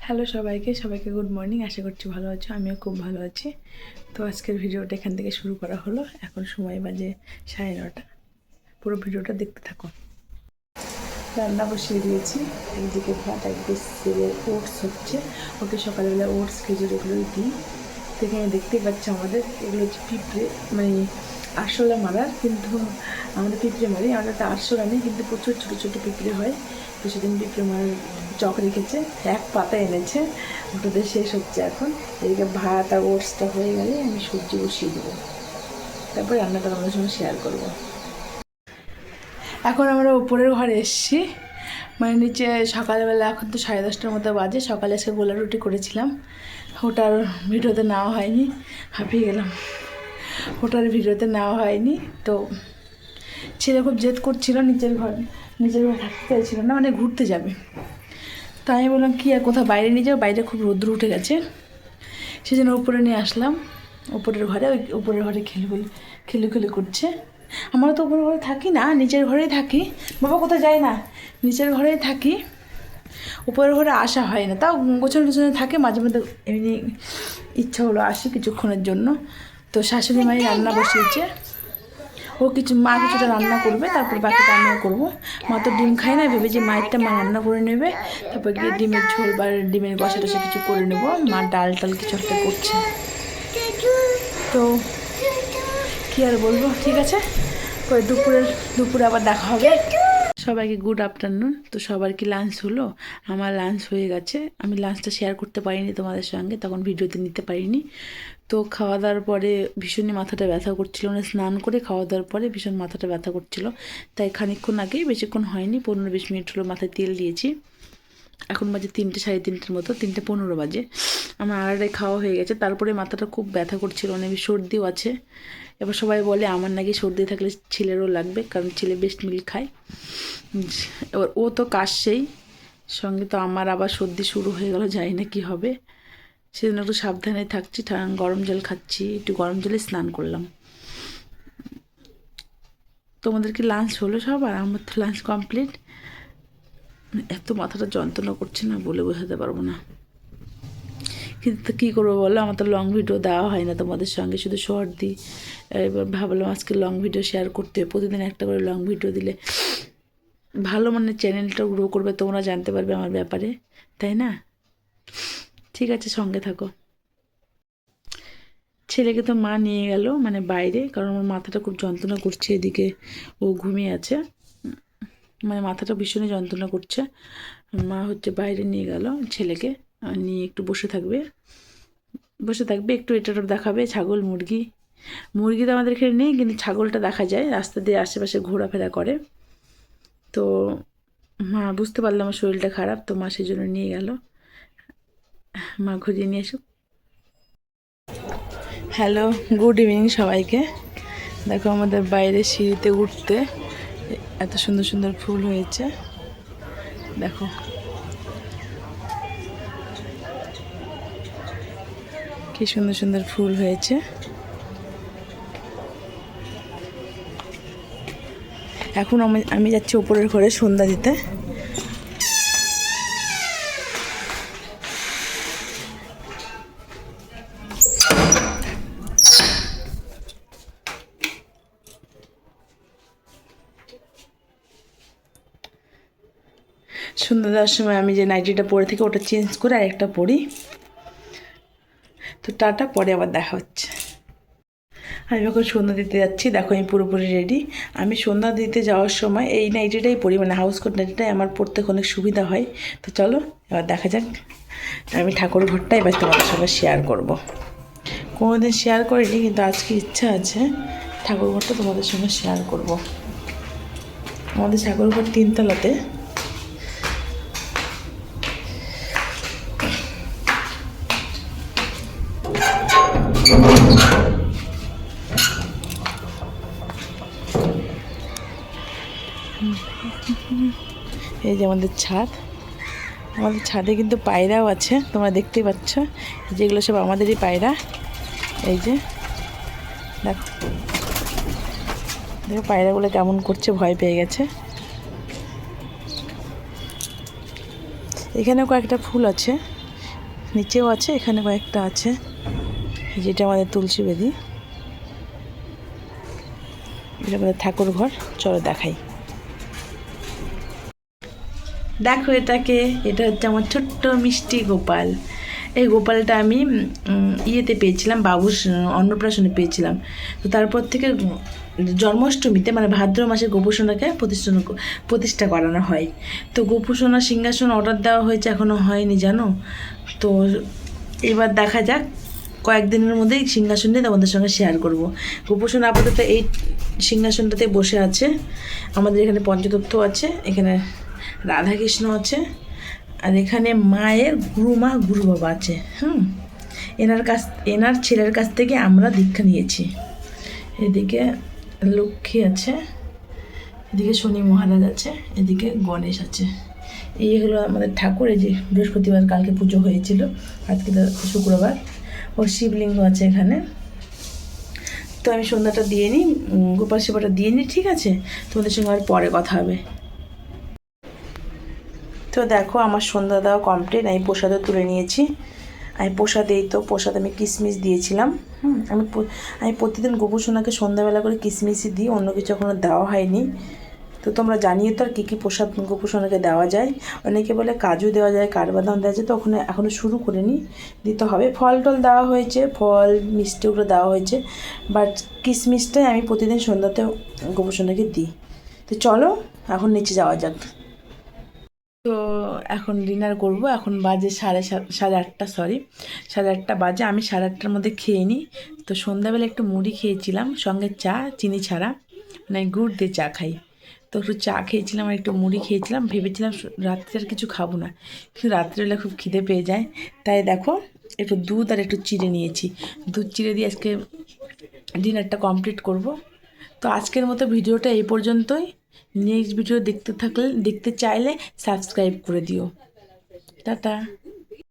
Hello সবাইকে good morning. আশা করছি ভালো আছো, আমিও খুব ভালো আছি। তো আজকের ভিডিওটা এখান থেকে শুরু করা হলো। এখন সময় বাজে 9:30। পুরো ভিডিওটা দেখতে থাকো। রান্না বসিয়ে দিয়েছি, একদিকে ভাত, একদিকে ছেলের ওটস হচ্ছে। ওকে সকালবেলা ওটস খেজুর এগুলোই দিই। তো এখানে দেখতেই পাচ্ছি আমাদের এগুলো হচ্ছে পিঁপড়ে, মানে আরশোলা মারার, কিন্তু আমাদের পিঁপড়ে মারি, আমাদের তো আরশোলা নেই, কিন্তু প্রচুর ছোটো ছোটো পিঁপড়ে হয়। তো সেদিন পিঁপড়ে মারার চক রেখেছে, এক পাতা এনেছে, ওটাতে শেষ হচ্ছে এখন। এদিকে ভাত আর ওটসটা হয়ে গেলে আমি সবজি বসিয়ে দেবো, তারপর রান্নাটা আমাদের সঙ্গে শেয়ার করবো। এখন আমরা উপরের ঘরে এসেছি, মানে নিচে সকালবেলা, এখন তো 10:30টার মতো বাজে। সকালে এসে গোলা রুটি করেছিলাম, ওটার ভিডিওতে নেওয়া হয়নি, হাঁপিয়ে গেলাম। ওটার ভিডিওতে নেওয়া হয়নি। তো ছেলে খুব জেদ করছিল, নিজের ঘরে থাকতে চাইছিল না, মানে ঘুরতে যাবে। তাই আমি বললাম কি আর কোথাও বাইরে নিয়ে যাও, বাইরে খুব রোদ্র উঠে গেছে, সেই জন্য উপরে নিয়ে আসলাম। উপরের ঘরে, ওই উপরের ঘরে খেলু করছে। আমরা তো উপরের ঘরে থাকি না, নিচের ঘরেই থাকি। বাবা কোথাও যায় না, নিচের ঘরেই থাকি, উপরের ঘরে আসা হয় না। তাও গোছানো থাকে, মাঝে মধ্যে এমনি ইচ্ছা হলো আসি কিছুক্ষণের জন্য। তো শাশুড়ি মাই রান্না বসিয়েছে, মা কিছুটা রান্না করবে, তারপর বাকিটা আমিও করবো। মা তো ডিম খায় না, ভেবে যে মায়েরটা মা রান্না করে নেবে, তারপর গিয়ে ডিমের ঝোল বা ডিমের কষা টষা কিছু করে নেবো। মা ডাল কিছু একটা করছে। তো কী আর বলবো, ঠিক আছে, পরে দুপুরে আবার দেখা হবে। সবাইকে গুড আফটারনুন। তো সবার কি লাঞ্চ হলো? আমার লাঞ্চ হয়ে গেছে। আমি লাঞ্চটা শেয়ার করতে পারিনি তোমাদের সঙ্গে, তখন ভিডিওতে নিতে পারিনি। তো খাওয়া দাওয়ার পরে ভীষণই মাথাটা ব্যথা করছিল, মানে স্নান করে খাওয়া দাওয়ার পরে ভীষণ মাথাটা ব্যথা করছিল। তাই খানিকক্ষণ আগেই, বেশিক্ষণ হয়নি, 15-20 মিনিট হলো মাথায় তেল দিয়েছি। এখন বাজে 3টে, 3:30 মতো, 3:15 বাজে। আমার আড়াই খাওয়া হয়ে গেছে। তারপরে মাথাটা খুব ব্যথা করছিল, অনেক সর্দিও আছে। এবার সবাই বলে আমার নাকি সর্দি থাকলে ছেলেরও লাগবে, কারণ ছেলে বেস্ট মিল্ক খায়। এবার ও তো কাশছেই, সঙ্গে তো আমার আবার সর্দি শুরু হয়ে গেল, জানি না কী হবে। সেজন্য একটু সাবধানে থাকছি, গরম জল খাচ্ছি, একটু গরম জলে স্নান করলাম। তোমাদের কি লাঞ্চ হলো সবার? আমার তো লাঞ্চ কমপ্লিট। এত মাথাটা যন্ত্রণা করছে না, বলে বোঝাতে পারবো না। কিন্তু কী করবো বলো, আমার তো লং ভিডিও দেওয়া হয় না তোমাদের সঙ্গে, শুধু শর্ট দিই। এবার ভাবলাম আজকে লং ভিডিও শেয়ার করতে হবে, প্রতিদিন একটা করে লং ভিডিও দিলে ভালো, মানে চ্যানেলটা গ্রো করবে, তোমরা জানতে পারবে আমার ব্যাপারে, তাই না? ঠিক আছে, সঙ্গে থাকো। ছেলেকে তো মা নিয়ে গেল, মানে বাইরে, কারণ আমার মাথাটা খুব যন্ত্রণা করছে। এদিকে ও ঘুমিয়ে আছে, মানে মাথাটা ভীষণই যন্ত্রণা করছে। মা হচ্ছে বাইরে নিয়ে গেল ছেলেকে, নিয়ে একটু বসে থাকবে, একটু এটা দেখাবে। ছাগল, মুরগি তো আমাদের এখানে নেই, কিন্তু ছাগলটা দেখা যায়, রাস্তা দিয়ে আশেপাশে ঘোরাফেরা করে। তো মা বুঝতে পারলাম আমার শরীরটা খারাপ, তো মা সেই জন্য নিয়ে গেল। মা ঘুরিয়ে নিয়ে এসো। হ্যালো, গুড ইভিনিং সবাইকে। দেখো আমাদের বাইরে সিঁড়িতে উঠতে এত সুন্দর সুন্দর ফুল হয়েছে, দেখো। কি সুন্দর সুন্দর ফুল হয়েছে। এখন আমি যাচ্ছি উপরের ঘরে সন্ধ্যা দিতে। সন্ধ্যা দেওয়ার সময় আমি যে নাইটিটা পরে থেকে ওটা চেঞ্জ করে আরেকটা পরি। তো টাটা, পরে আবার দেখা হচ্ছে। আমি এখন সন্ধ্যা দিতে যাচ্ছি, দেখো আমি পুরোপুরি রেডি। আমি সন্ধ্যা দিতে যাওয়ার সময় এই নাইটিটাই পরি, মানে হাউস কোট নাইটিটাই আমার পরতে অনেক সুবিধা হয়। তো চলো এবার দেখা যাক। আমি ঠাকুর ঘরটা এবার তোমাদের সঙ্গে শেয়ার করব। কোনোদিন শেয়ার করিনি, কিন্তু আজকে ইচ্ছা আছে ঠাকুর ঘরটা তোমাদের সঙ্গে শেয়ার করব। আমাদের ঠাকুর ঘর 3তলাতে। এই যে আমাদের ছাদ, আমাদের ছাদে কিন্তু পায়রাও আছে, তোমরা দেখতেই পাচ্ছ, যেগুলো সব আমাদেরই পায়রা। এই যে দেখো, দেখো পায়রাগুলো কেমন করছে, ভয় পেয়ে গেছে। এখানেও কয়েকটা ফুল আছে, নিচেও আছে, এখানে কয়েকটা আছে। যেটা আমাদের তুলসী বেদি, এটা আমাদের ঠাকুর ঘর। চলো দেখাই। দেখো এটাকে, এটা হচ্ছে আমার ছোট্ট মিষ্টি গোপাল। এই গোপালটা আমি ইয়েতে পেয়েছিলাম, বাবুর অন্নপ্রাশনে পেয়েছিলাম। তো তারপর থেকে জন্মাষ্টমীতে মানে ভাদ্র মাসে গোপুসোনাকে প্রতিষ্ঠা করানো হয়। তো গোপুসোনা সিংহাসন অর্ডার দেওয়া হয়েছে, এখনও হয়নি জানো। তো এবার দেখা যাক, কয়েকদিনের মধ্যেই সিংহাসন নিয়ে তোমাদের সঙ্গে শেয়ার করব। গোপুসোনা আপাতত এই সিংহাসনটাতে বসে আছে। আমাদের এখানে পঞ্চতত্ত্ব আছে, এখানে রাধাকৃষ্ণ আছে, আর এখানে মায়ের গুরুমা গুরু বাবা আছে। এনার ছেলের কাছ থেকে আমরা দীক্ষা নিয়েছি। এদিকে লক্ষ্মী আছে, এদিকে শনি মহারাজ আছে, এদিকে গণেশ আছে। এই হলো আমাদের ঠাকুর। এই যে বৃহস্পতিবার কালকে পুজো হয়েছিল, আজকে তো শুক্রবার। ও শিবলিঙ্গ আছে এখানে। তো আমি সন্ধ্যাটা দিয়ে নিই, গোপাল সেবাটা দিয়ে নিই, ঠিক আছে? তোমাদের সঙ্গে আর পরে কথা হবে। তো দেখো আমার সন্ধ্যা দেওয়া কমপ্লিট। আমি প্রসাদও তুলে নিয়েছি। আমি প্রসাদ আমি কিশমিশ দিয়েছিলাম। আমি প্রতিদিন গোপুসোনাকে সন্ধ্যাবেলা করে কিশমিশই দিই, অন্য কিছু এখনও দেওয়া হয়নি। তো তোমরা জানিয়ে তো আর কী কী প্রসাদ গোপুসোনাকে দেওয়া যায়। অনেকে বলে কাজু দেওয়া যায়, কাঠবাদাম দেওয়া যায়, তো ওখানে এখনও শুরু করিনি, দিতে হবে। ফল টল দেওয়া হয়েছে, ফল মিষ্টি ওগুলো দেওয়া হয়েছে, বাট কিশমিশটাই আমি প্রতিদিন সন্ধ্যাতে গোপুসোনাকে দিই। তো চলো এখন নিচে যাওয়া যাক। তো এখন ডিনার করব। এখন বাজে সাড়ে আটটা, সাড়ে আটটা বাজে। আমি সাড়ে আটটার মধ্যে খেয়ে নিই। তো সন্ধ্যাবেলা একটু মুড়ি খেয়েছিলাম, সঙ্গে চা, চিনি ছাড়া, মানে গুড় দিয়ে চা খাই। তো একটু চা খেয়েছিলাম আর একটু মুড়ি খেয়েছিলাম। ভেবেছিলাম রাত্রে আর কিছু খাবো না, কিন্তু রাত্রেবেলা খুব খিদে পেয়ে যায়। তাই দেখো একটু দুধ আর একটু চিড়ে নিয়েছি। দুধ চিড়ে দিয়ে আজকে ডিনারটা কমপ্লিট করব। তো আজকের মতো ভিডিওটা এই পর্যন্তই। নেক্সট ভিডিও দেখতে চাইলে সাবস্ক্রাইব করে দিও। টাটা।